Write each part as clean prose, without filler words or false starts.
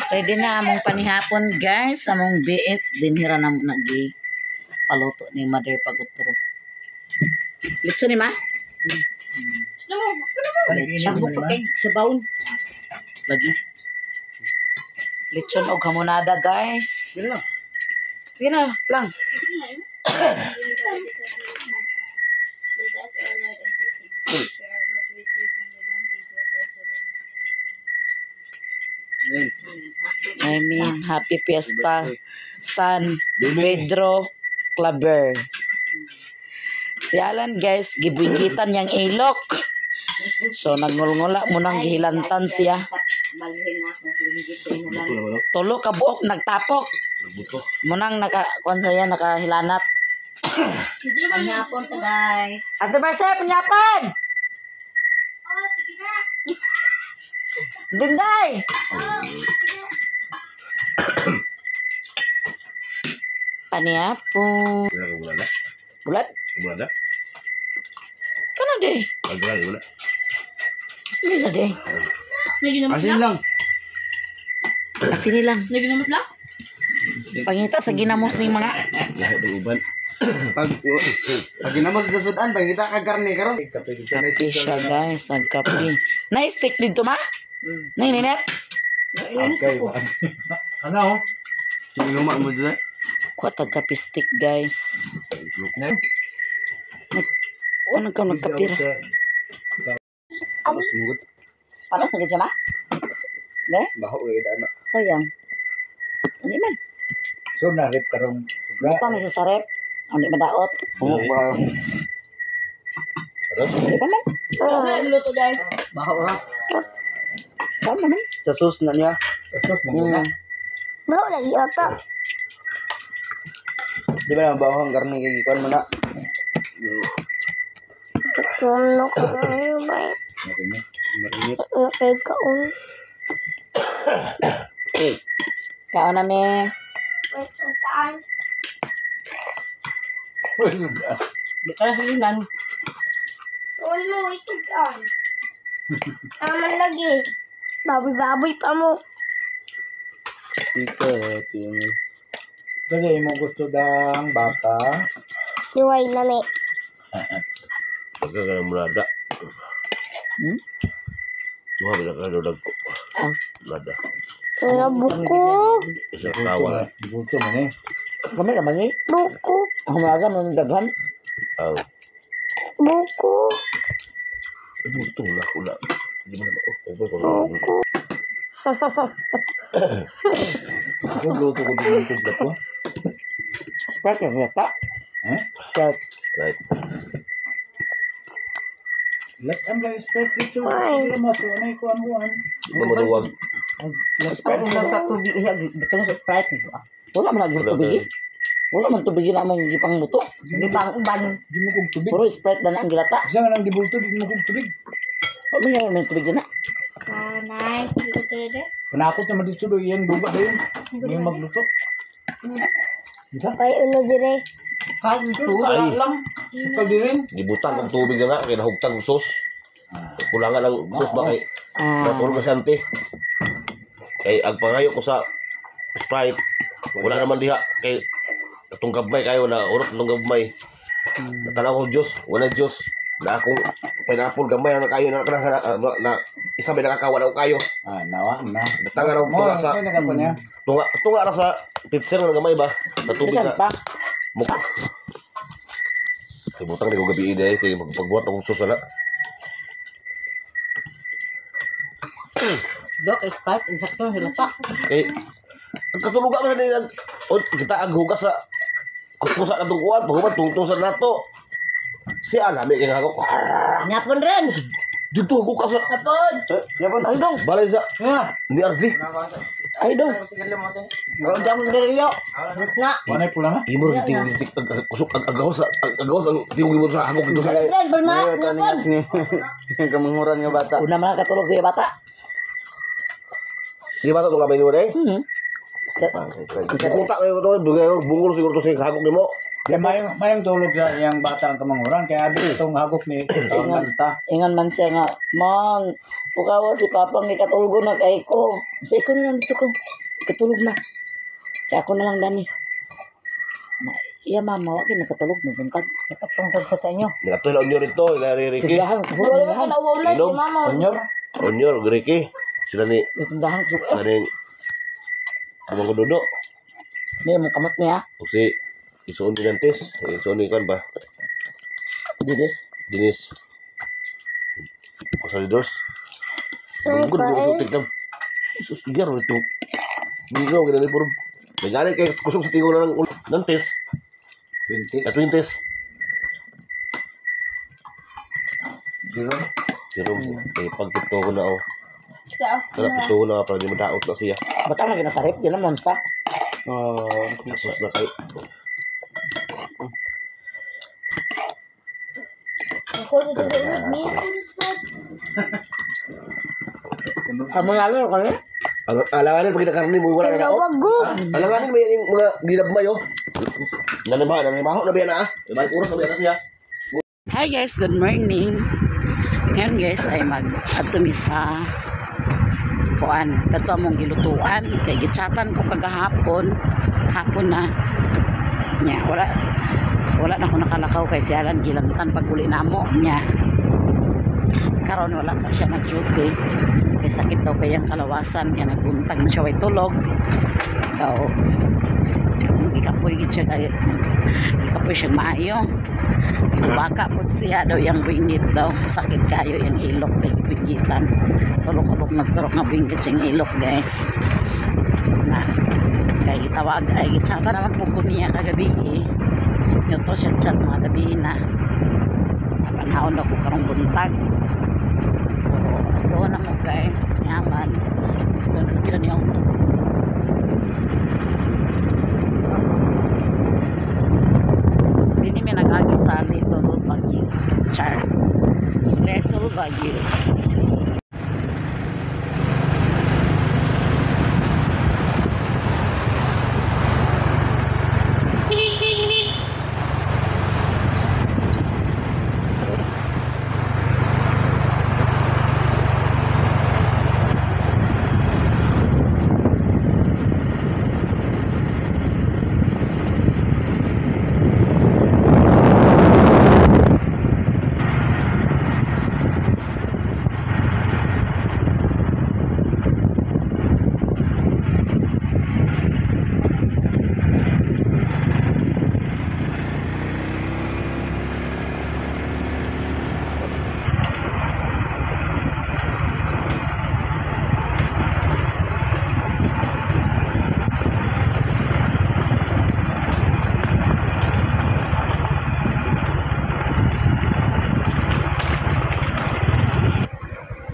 Ready na among panihapon guys, among BS dinhira na mo nagi paluto ni Mother Pagutro. Litso ni ma? Sabo pagkay sa baon. Lagi. Litson og hamonada guys. Sige lang. Sige na, lang. I mean, happy fiesta San Pedro Claver. Si Alan guys, gibinggitan niyang ilok. So nagngulngula mo nang gihilantan siya. Tulo ka buok nagtapok. Munang nakakuan saya nakahilanat. Panghapon ka guys. Ate Marce, panyapan! Oh, sige na. Dinday! Panyapo. Bulat? Bulan Kana deh. bulan. Lila deh. Asin lang. Asini lang. Lagi naman lang. Pangita sa ginamos ning mga. Lahat ng uban. Pag ginamos sa sudan, pangita ka karne karon. Kape siya guys, nagkape. Na-stick dito ma? Ninet? Okay. Ano? Sinuma mo dito. Kuha tagkape stick guys. Ano ka nagkapira? Tapos mugot. Paano sa gadya ma? Ne? Baho dana. Sayang. Hindi man. So na rip karong. Hindi pa may sasarep. Hindi madaot. Hindi pa man. Luto guys. Baho ra. Tama man. Sa sauce na niya. Sa sauce na. Bawa lagi oto. Di ba yung bawang karne kay kuan mo na? Tuno ko ngayon ba? Marinit. Okay, kaon. Kao na me. Wait, saan? Di ka na hilingan. Tuon mo, wait, saan? Naman lagi. Baboy-baboy pa mo. Tiket yung... Kasi mo gusto dang baka. Luway na me. Pagka ka ng mulada. Wah, bila ka dalag ko. Mulada. Mga bukog. Isang tawa. Buto man eh. Kami naman eh. Bukog. Ang malaga mo ng daghan. Aw. Bukog. Buto na ako na. Hindi mo na ako. Ako luto ko din yung tublat ko. Sprite yung lata. Eh? Sprite. Right. Let am lang spread dito. Ay. Sila maso na ikuan mo an. Hindi mo maluwag. Sprite yung lata tubig. Betul na Sprite. Wala man naging tubig. Wala man tubig na mong gipang muto. Di ba ang uban? Di mo kong tubig. Puro Sprite na ang gilata. Isa nga nang dibulto, di mo kong tubig. Ano nga may tubig na? Nice. Dito talaga. Panakot naman dito do yan, buba ba yun? Yung magluto. Ay, uno dire. Ay, Pag di rin. dibutang ng tubig na nga. Kaya nahugtang ng sos. Kulangan ng sos ba kay natulog na siyante. Kay agpangayo ko sa Sprite. Wala naman diha. Kay itong gabmay kayo na urot ng gabmay. Natanaw ko Diyos. Wala Diyos. Na akong pineapple gamay na kayo na isa may nakakawa na kayo. Nawa na. Tangan ako tunga sa niya. tunga ra sa pitser ng gamay ba? Na tubig Bisan na. pa. Mukha. Ibutang di ko gabi ide kay pagbuhat akong sus na. Dok, Sprite. Insakto, hilata. Kay katulugan man ni kita aghugas sa kuskusa na tungkuan paghuman tungtong sa nato. Si alami kay hagok. Nyapon rin. Dito ko ka sa Hapon. Yapan ay dong balay sa ni Arzi. Ay dong. Huwag dyan mong garilyo. Na. Manay pula na. Imo rin tingog kusok agahos ang tingog mo sa hagok dito sa. Ren, berna. Nyapon. Kamanguran nga bata. Una mga katulog kuya bata. Di ba to kamay ni mo dai? Start. Kuta kayo to bungol siguro to sa hagok nimo. Kaya mayang tulog yung bata ang kamanguran. Kaya abis itong hagok ni kanta. Ingan man siya nga, Mang, Pukawa si Papang ikatulgo na kay ko. Sa ikaw na lang dito ko. Katulog na. Kaya ako na lang dani. Iya mama, wag nakatulog mo buntag. Nakatungtag sa inyo. Nakatulog onyor ito, naririki. Tindahan ko. Wala ka na ulan Inom. si mama. Onyor. Onyor, Griki. Sila ni, Tindahan ko. kaning, amang kududo. Hindi mo kamot niya. O si, isuon ni Dantes. Isuon ni kan ba? Didis. Dinis. Pasalidors. Bungkod mo sa tigam. Sus, igar mo ito. Bigaw, ganun ni Purub. Nagani kay kusog sa tingog na ng Dantes. 20. At 20s. Zero. Pero, pagpito ko na ako. Kaya pito ko na para di madaot na siya. Ba't ang ginasarip? Yan ang monster. Sus na kayo. Ako dito sa ulit niya. Amo lalo ko eh. Alanganin pag kinakarni mo, wala na ako. Wagog. Alanganin ba yan yung mga ginabmay, oh? Nanimaho na ba yan, ah? Ibalik oras na ba yan na siya? Hi guys, good morning. Ngayon guys ay mag-atumi sa kuan. Ito among gilutuan. Kay gichatan ko kagahapon. Hapon na. Nya, wala na ko nakalakaw kay siyalan gilantan pag uli na mo. Nya. Karon wala sa siya nag-duty. Kay sakit daw kayang kalawasan. Kaya naguntag na siya way tulog. Daw, ikapoy gid siya kay ikapoy siya maayo. Baka po siya daw yung bingit daw. Sakit kayo yung ilok kay bingitan. Tulog-tulog nagturok nga bingit siyang ilok guys. Na, kay gitawag ay gitsaka naman po ko niya kagabi eh. Yung to siya chat mga gabi na. Panahon daw ko karong buntag. So, doon na mo guys. Yaman. Doon kira niyo. Hindi may nag-agisali ito ng bagyo. Char. Let's go bagyo.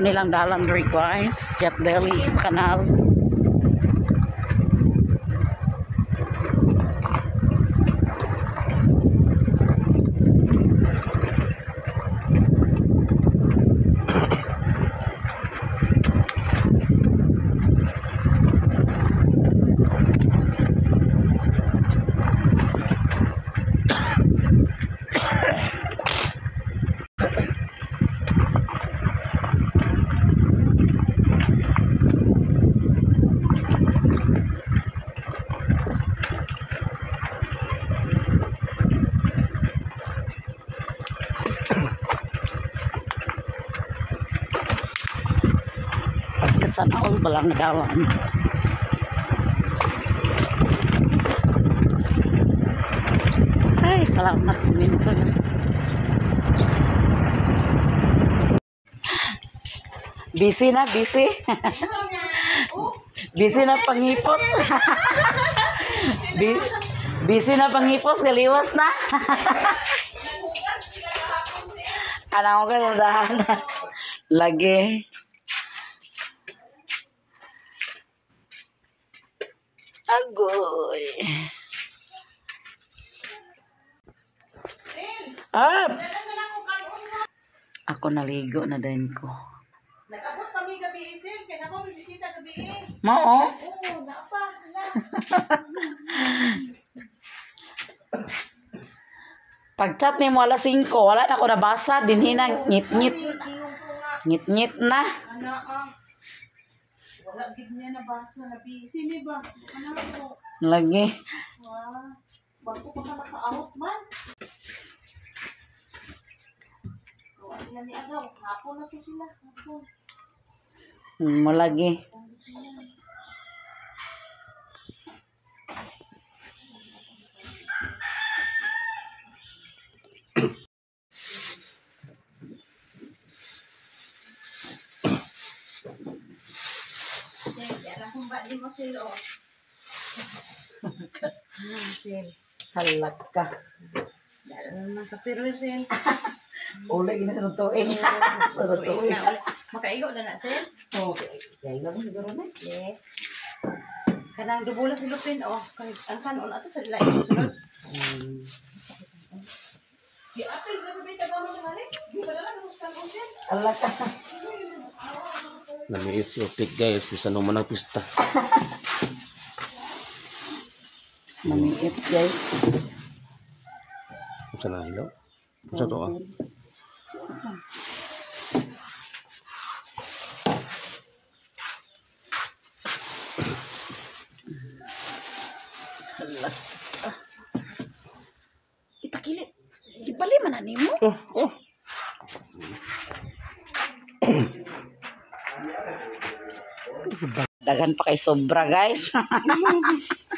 Nilang dalan rin guys. Yat Delhi sa kanal. Sana all balang dawan. Ay, salamat sa minto. Busy na, busy. Busy na panghipos. Busy na panghipos, galiwas na. Alam ko yung dahan. Lagi. Agoy. Up. Ako naligo na din ko. Nag-abot kami gabi isin, kaya na may bisita gabi eh. Mao. Oo, naapa. Pag-chat ni mo alas 5, wala na ako nabasa. Dinhi na ngit-ngit. Tingong ko nga. Ngit-ngit na. Ana wala gid niya nabasa na busy mi ba? Ano ko? Lagi. Wow. Bago pa ka naka-out man. O, ano yan ni Agaw? Hapon na to sila. Hapon. Mo lagi. Alam kong ba di mo sila o? Halak ka. Alam naman sa Perusin. Uli gini sa lutuin. Sa lutuin. Makaigo na na, Sir? Okay. Kaya lang siguro na. Yes. Kanang dubula si Lupin, oh. Ang kanon ato sa lain. Sunod. Di apil na ba bita ba mo na hali? Di ba na lang gusto ko din? Halak ka. Namiis yung tik guys, bisa naman ang pista. Mamiit guys. Masa na hilaw? Masa to ah? Itakili. Gibali man na nimo. Oh. Dagan pa kay sobra guys.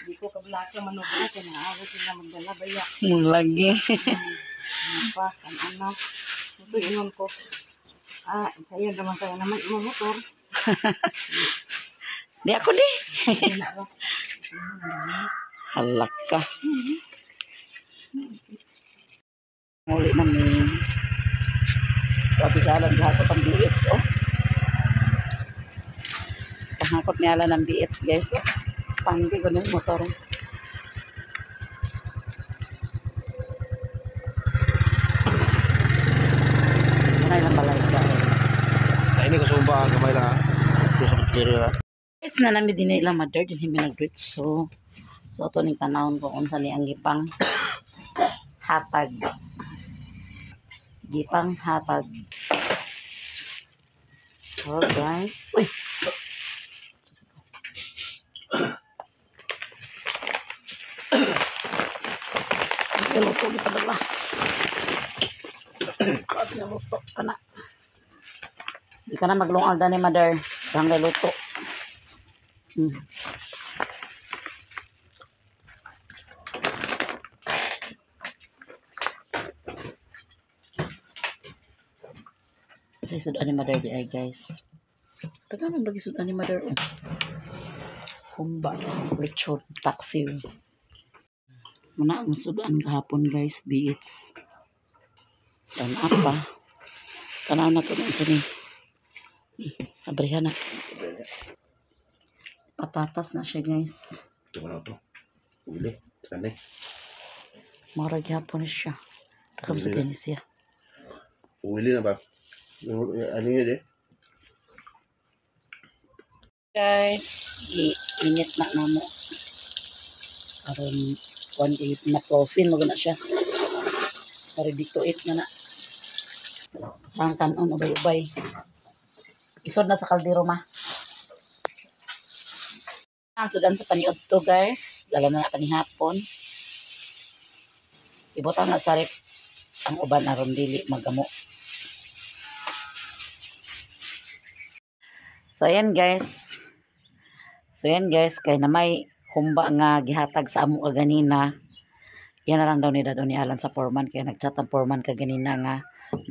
Di ko kablak na manubra. Kaya naawag sila magdala baya. Lagi. Pa, kan anak. Ito inon ko. Ah, sa'yo naman kaya naman imong motor. Di ako di. Halak ka. Muli namin. Sabi sa alam gahakot ang BH, oh. Pahakot niya alam ng BH, guys. Pandi ko ng motor. Manay lang balay, guys. Ay, ini ko sumba ang kamay lang ha. Ito sa pagkiri ha. Guys, na namin din ilang mother, din himin nag-ritso. So, ito ning tanawon ko kung saan ang gipang hatag. Gipang hatag. Oh, guys. Uy! Luto di padala. At naluto ka na. Di ka na maglungal na ni mother. Hanggang luto. Sa sudan ni mother di ay guys. Tagaan lagi sudan ni mother. Humba, lechon, taxi. Muna ang sudan kahapon guys, beets. Dan apa? Tanaw na to sa ni. Abrihan na. Patatas na siya guys. Ito na ito. Uli. Ano eh? Mara gyapon siya. Takam sa ganis siya. Uli na ba? Ano yun eh? Guys, init na namo. Karon kuan kay na-frozen mo na siya. Ready to eat na na. Ang kanon ubay-ubay. Isod na sa kaldero ma. Ang sudan sa paniod to guys. Dala na kanihapon. Ibutang na sarip ang uban aron dili magamo. So ayan guys. Kay na may humba nga gihatag sa amo ganina. Yan na lang daw ni Dado ni Alan sa foreman kaya nagchat ang foreman ka ganina nga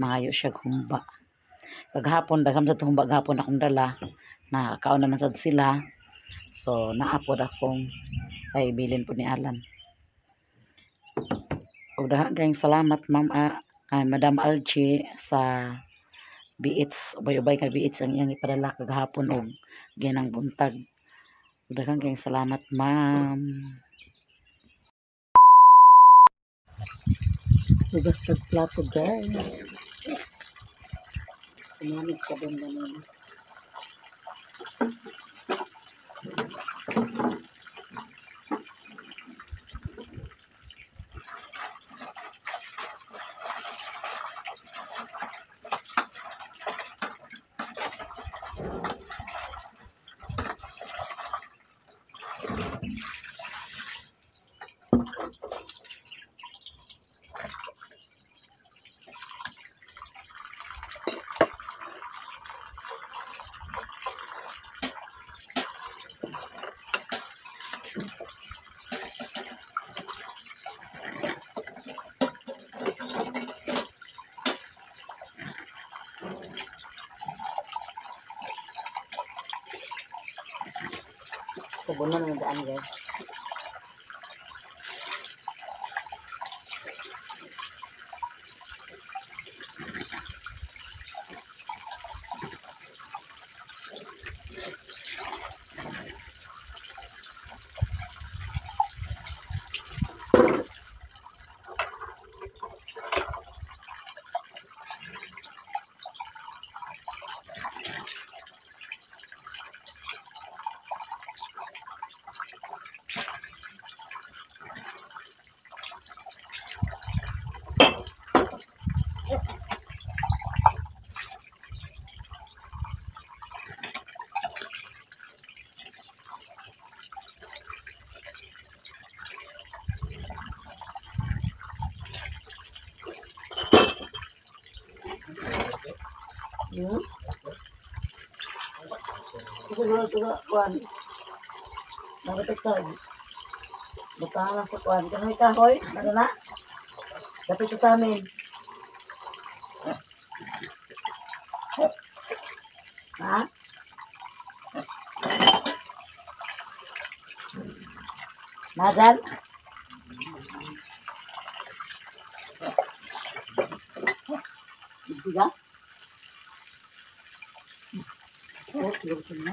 maayo siya humba. Kaghapon dagham sa humba gahapon akong dala. Nakakaon naman sad sila. So naapod akong ay bilin po ni Alan. Ug daghang salamat ma'am Madam Alchi sa biits, ubay-ubay ka biits ang iyang ipadala kagahapon og ginang buntag. Daghang kayong salamat, ma'am. Tugas tag plato, guys. Kumamit ka doon ganun. Sabunan ng daan, guys. Siguro kuan. Nagtatag. Butahan sa kuan. Kanoy kahoy, na. Dapat ito sa amin. Ha? Nadan? Tiga? Oh, tiga na.